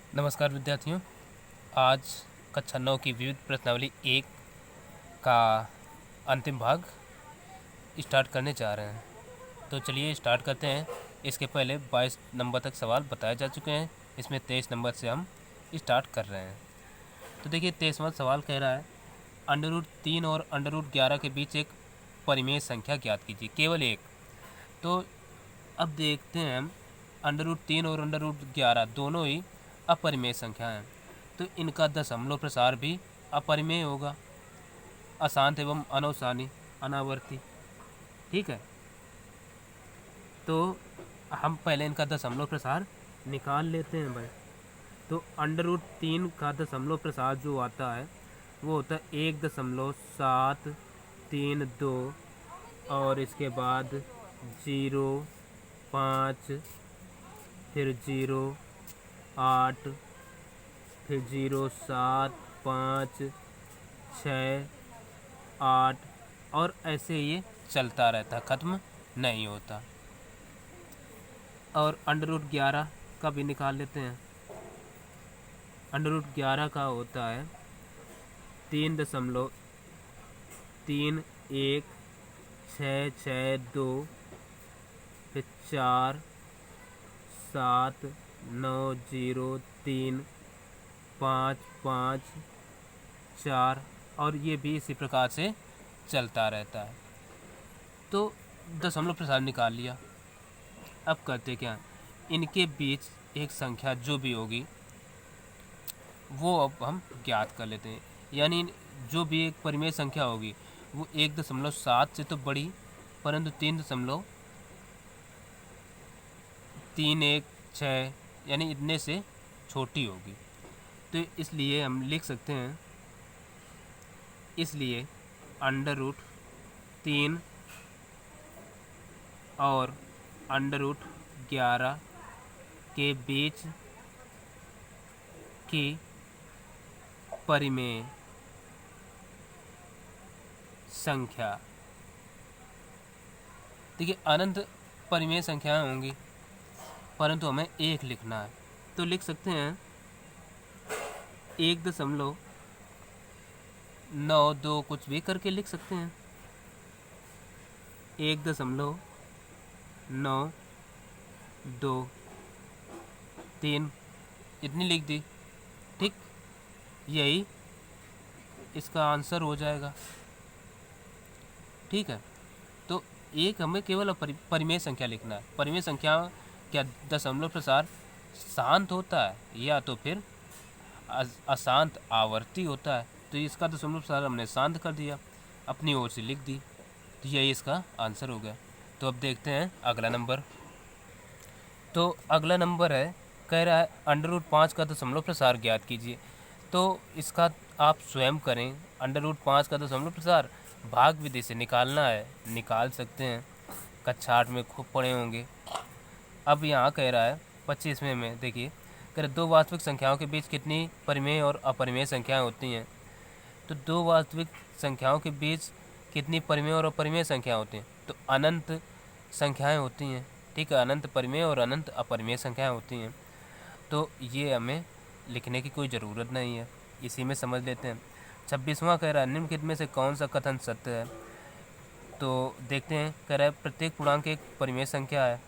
नमस्कार विद्यार्थियों। आज कक्षा 9 की विविध प्रश्नावली 1 का अंतिम भाग स्टार्ट करने जा रहे हैं। तो चलिए स्टार्ट करते हैं। इसके पहले 22 नंबर तक सवाल बताए जा चुके हैं। इसमें 23 नंबर से हम स्टार्ट कर रहे हैं। तो देखिए 23वां सवाल कह रहा है √3 और √11 के बीच एक परिमेय संख्या ज्ञात कीजिए, केवल एक। तो अब देखते हैं हम √3 और √11 दोनों ही अपरिमेय संख्या हैं, तो इनका दशमलव प्रसार भी अपरिमेय होगा, अशांत एवं अनावर्ती। ठीक है, तो हम पहले इनका दशमलव प्रसार निकाल लेते हैं भाई। तो √3 का दशमलव प्रसार जो आता है वो होता है 1.732 और इसके बाद 0.5, फिर 0.8, फिर 0.7, 5, 6, 8 और ऐसे ये चलता रहता, ख़त्म नहीं होता। और √11 का भी निकाल लेते हैं। √11 का होता है 3.31662, फिर 4, 7, 9, 0, 3, 5, 5, 4 और ये भी इसी प्रकार से चलता रहता है। तो दशमलव प्रसार निकाल लिया। अब करते क्या, इनके बीच एक संख्या जो भी होगी वो अब हम ज्ञात कर लेते हैं। यानी जो भी एक परिमेय संख्या होगी वो 1.7 से तो बड़ी, परंतु 3.316 यानी इतने से छोटी होगी। तो इसलिए हम लिख सकते हैं, इसलिए √3 और √11 के बीच की परिमेय संख्या, देखिए अनंत परिमेय संख्याएं होंगी परंतु हमें एक लिखना है, तो लिख सकते हैं 1.92 कुछ भी करके लिख सकते हैं। 1.92 3 इतनी लिख दी, ठीक, यही इसका आंसर हो जाएगा। ठीक है, तो एक हमें केवल परिमेय संख्या लिखना है। परिमेय संख्या क्या दशमलव प्रसार शांत होता है या तो फिर अशांत आवर्ती होता है, तो इसका दशमलव प्रसार हमने शांत कर दिया, अपनी ओर से लिख दी, तो यही इसका आंसर हो गया। तो अब देखते हैं अगला नंबर। तो अगला नंबर है, कह रहा है √5 का दशमलव प्रसार ज्ञात कीजिए। तो इसका आप स्वयं करें। √5 का दशमलव प्रसार भाग विधि से निकालना है, निकाल सकते हैं, कक्षा 8 में खूब पढ़े होंगे। अब यहाँ कह रहा है 25वें में, देखिए कह रहे दो वास्तविक संख्याओं के बीच कितनी परिमेय और अपरिमेय संख्याएं होती हैं। तो दो वास्तविक संख्याओं के बीच कितनी परिमेय और अपरिमेय संख्या होती हैं, तो अनंत संख्याएं होती हैं। ठीक है, अनंत परिमेय और अनंत अपरिमेय संख्याएं होती हैं। तो ये हमें लिखने की कोई ज़रूरत नहीं है, इसी में समझ लेते हैं। 26वां कह रहा है निम्नलिखित में से कौन सा कथन सत्य है। तो देखते हैं, कह रहा है प्रत्येक पूर्णांक एक परिमेय संख्या है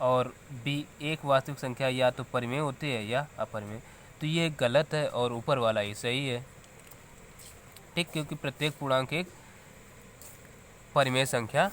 और बी एक वास्तविक संख्या या तो परिमेय होती है या अपरिमेय। तो ये गलत है और ऊपर वाला ही सही है, ठीक, क्योंकि प्रत्येक पूर्णांक एक परिमेय संख्या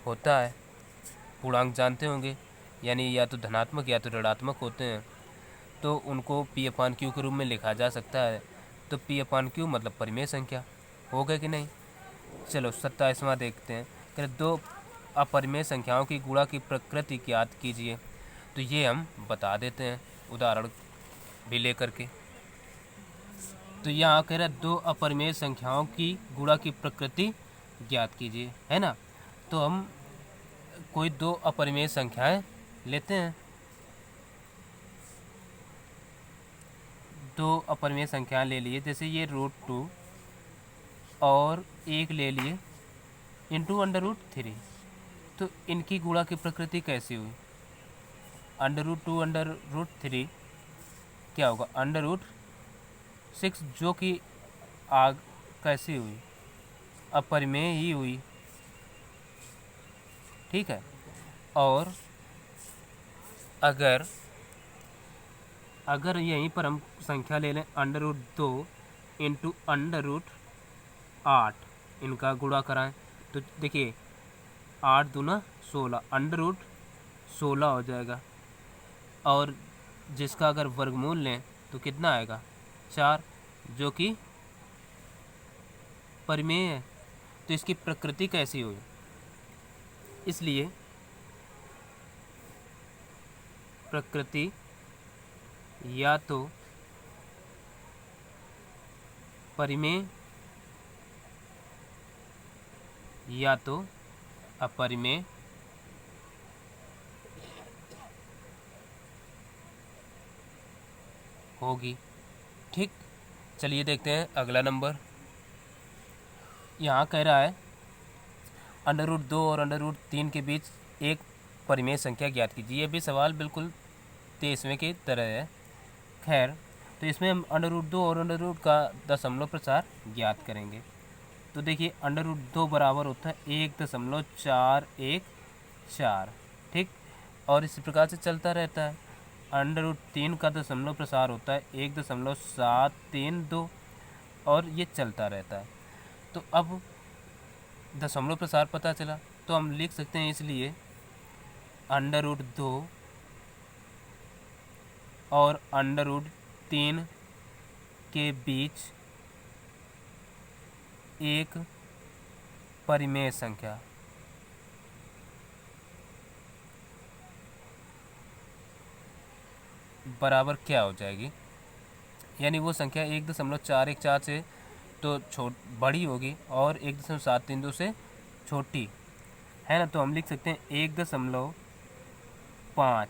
होता है। पूर्णांक जानते होंगे, यानी या तो धनात्मक या तो ऋणात्मक होते हैं, तो उनको P/Q के रूप में लिखा जा सकता है। तो P/Q मतलब परिमेय संख्या हो गए कि नहीं। चलो 27वां देखते हैं, कि दो अपरिमेय संख्याओं की गुणा की प्रकृति ज्ञात कीजिए। तो ये हम बता देते हैं उदाहरण भी लेकर के। तो यहाँ कह रहा है दो अपरिमेय संख्याओं की गुणा की प्रकृति ज्ञात कीजिए, है ना। तो हम कोई दो अपरिमेय संख्याएं लेते हैं, दो अपरिमेय संख्याएं ले लिए, जैसे ये √2 और एक ले लिए इंटू √3। तो इनकी गुणा की प्रकृति कैसी हुई, √2 √3 क्या होगा अंडर रूट 6, जो कि आग कैसी हुई, अपरिमेय ही हुई, ठीक है। और अगर अगर यहीं पर हम संख्या ले लें under root 2 into under root 8, इनका गुणा कराएं तो देखिए 8 दूना 16, अंडर रूट 16 हो जाएगा। और जिसका अगर वर्गमूल लें तो कितना आएगा 4, जो कि परिमेय है। तो इसकी प्रकृति कैसी हुई, इसलिए प्रकृति या तो परिमेय या तो अपरिमेय होगी, ठीक। चलिए देखते हैं अगला नंबर। यहाँ कह रहा है अंडर रूट 2 और अंडर रूट 3 के बीच एक परिमेय संख्या ज्ञात कीजिए। ये भी सवाल बिल्कुल 23वें की तरह है। खैर, तो इसमें हम अंडर रूट 2 और अंडर रूट का दशमलव प्रसार ज्ञात करेंगे। तो देखिए अंडर रूट 2 बराबर होता है 1.414, ठीक। और इसी प्रकार से चलता रहता है। अंडर रूट 3 का दशमलव प्रसार होता है 1.732, और ये चलता रहता है। तो अब दशमलव प्रसार पता चला तो हम लिख सकते हैं, इसलिए अंडर रूट 2 और अंडर रूट 3 के बीच एक परिमेय संख्या बराबर क्या हो जाएगी, यानी वो संख्या 1.414 से तो बड़ी होगी और 1.732 से छोटी है ना। तो हम लिख सकते हैं 1.5,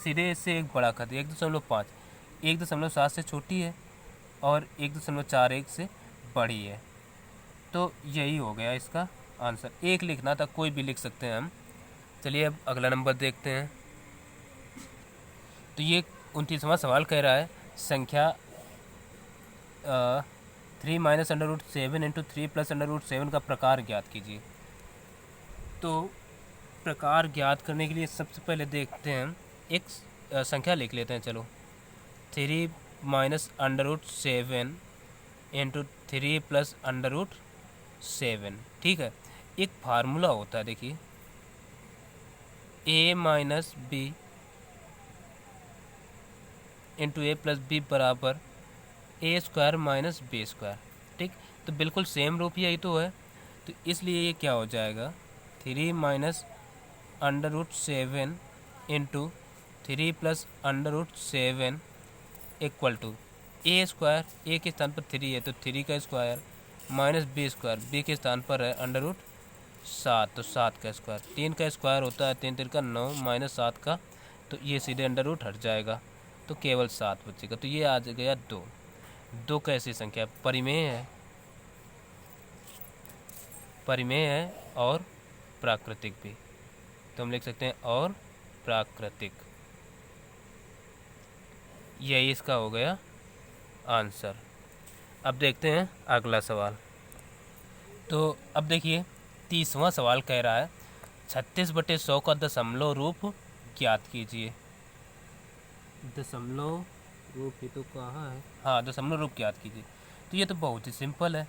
सीधे इससे एक बड़ा कर दिया 1.5, 1.7 से छोटी है और 1.41 से बड़ी है। तो यही हो गया इसका आंसर। एक लिखना था, कोई भी लिख सकते हैं हम। चलिए अब अगला नंबर देखते हैं। तो ये 29वां सवाल कह रहा है संख्या 3 minus under root 7 into 3 plus under root 7 का प्रकार ज्ञात कीजिए। तो प्रकार ज्ञात करने के लिए सबसे पहले देखते हैं एक संख्या लिख लेते हैं। चलो 3 minus under root 7 into 3 plus under root 7, ठीक है। एक फार्मूला होता है, देखिए a minus B into A plus B बराबर A square minus B square, ठीक। तो बिल्कुल सेम रूप यही तो है। तो इसलिए ये क्या हो जाएगा 3 minus under root 7 into 3 plus under root 7 equal to A square, A के स्थान पर 3 है तो 3 का square minus B square, B के स्थान पर है अंडर रूट 7 तो 7 का स्क्वायर, 3 का स्क्वायर होता है 3 3 का 9 माइनस 7 का, तो ये सीधे अंडर रूट हट जाएगा तो केवल 7 बचेगा। तो ये आ गया 2। 2 कैसी संख्या, परिमेय है, परिमेय है और प्राकृतिक भी। तो हम लिख सकते हैं और प्राकृतिक, यही इसका हो गया आंसर। अब देखते हैं अगला सवाल। तो अब देखिए 30वां सवाल कह रहा है 36/100 का दशमलव रूप ज्ञात कीजिए। दशमलव रूप ही तो कहाँ है, हाँ दशमलव रूप ज्ञात कीजिए। तो ये तो बहुत ही सिंपल है,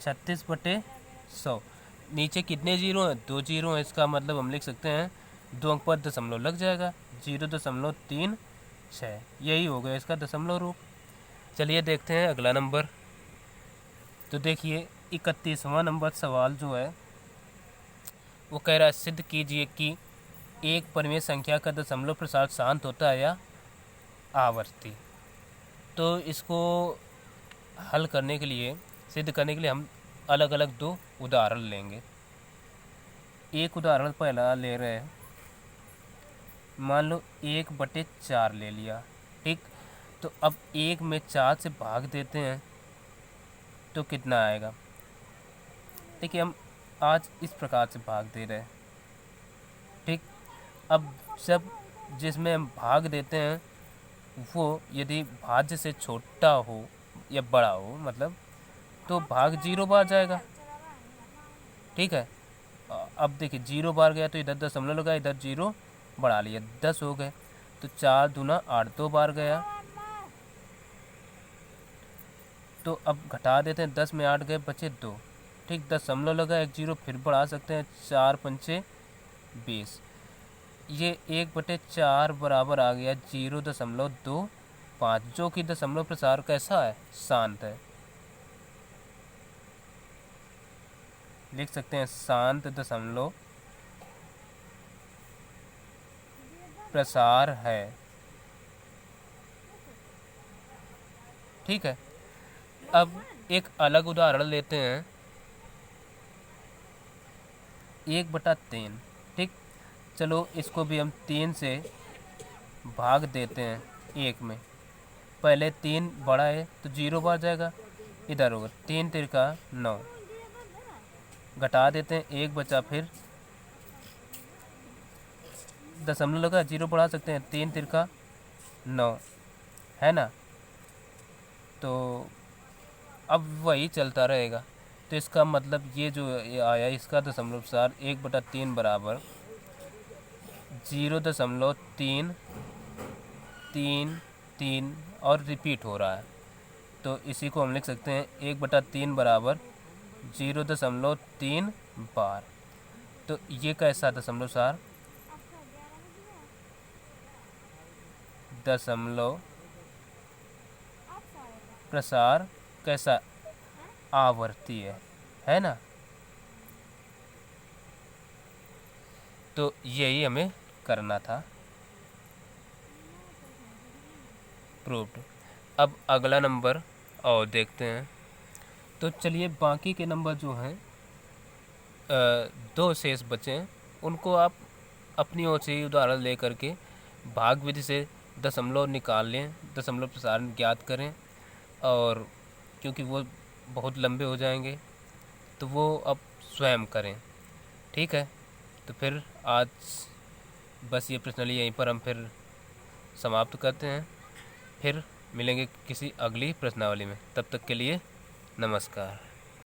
36/100, नीचे कितने जीरो हैं, 2 जीरो हैं। इसका मतलब हम लिख सकते हैं 2 अंक पर दशमलव लग जाएगा, 0.36, यही हो गया इसका दशमलव रूप। चलिए देखते हैं अगला नंबर। तो देखिए 31वां नंबर सवाल जो है वो कह रहा है सिद्ध कीजिए कि एक परिमेय संख्या का दशमलव प्रसार शांत होता है या आवर्ती। तो इसको हल करने के लिए, सिद्ध करने के लिए हम अलग अलग 2 उदाहरण लेंगे। एक उदाहरण पहला ले रहे हैं, मान लो 1/4 ले लिया, ठीक। तो अब 1 में 4 से भाग देते हैं तो कितना आएगा। देखिए हम आज इस प्रकार से भाग दे रहे हैं, ठीक। अब जब जिसमें हम भाग देते हैं वो यदि भाज्य से छोटा हो या बड़ा हो मतलब, तो भाग 0 बार जाएगा। ठीक है, अब देखिए 0 बार गया तो इधर दशमलव लगा, इधर 0 बढ़ा लिया, 10 हो गए। तो 4 दूना 8 2 बार गया। तो अब घटा देते हैं, 10 में 8 गए, बचे 2। ठीक, दशमलव लगा, 1 0 फिर बढ़ा सकते हैं, 4 पंचे 20। ये 1/4 बराबर आ गया 0.25, जो कि दशमलव प्रसार कैसा है, शांत है। लिख सकते हैं शांत दशमलव प्रसार है। ठीक है, अब एक अलग उदाहरण लेते हैं, 1/3। ठीक, चलो इसको भी हम 3 से भाग देते हैं 1 में। पहले 3 बड़ा है तो 0 बार जाएगा, इधर होगा 3 तिरका 9, घटा देते हैं, 1 बचा, फिर दशमलव लगा, 0 बढ़ा सकते हैं, 3 तिरका 9 है ना। तो अब वही चलता रहेगा। तो इसका मतलब ये जो ये आया, इसका दशमलव प्रसार 1/3 बराबर 0.333 और रिपीट हो रहा है। तो इसी को हम लिख सकते हैं 1/3 बराबर 0.3 बार। तो ये कैसा दशमलव प्रसार, दशमलव प्रसार कैसा, आवर्ती है ना। तो यही हमें करना था, प्रूव्ड। अब अगला नंबर और देखते हैं। तो चलिए बाकी के नंबर जो हैं, 2 शेष बचे हैं, उनको आप अपनी ओर से उदाहरण ले करके भाग विधि से दशमलव निकाल लें, दशमलव प्रसार ज्ञात करें। और क्योंकि वो बहुत लंबे हो जाएंगे तो वो अब स्वयं करें। ठीक है, तो फिर आज बस ये प्रश्नावली यहीं पर हम फिर समाप्त करते हैं। फिर मिलेंगे किसी अगली प्रश्नावली में, तब तक के लिए नमस्कार।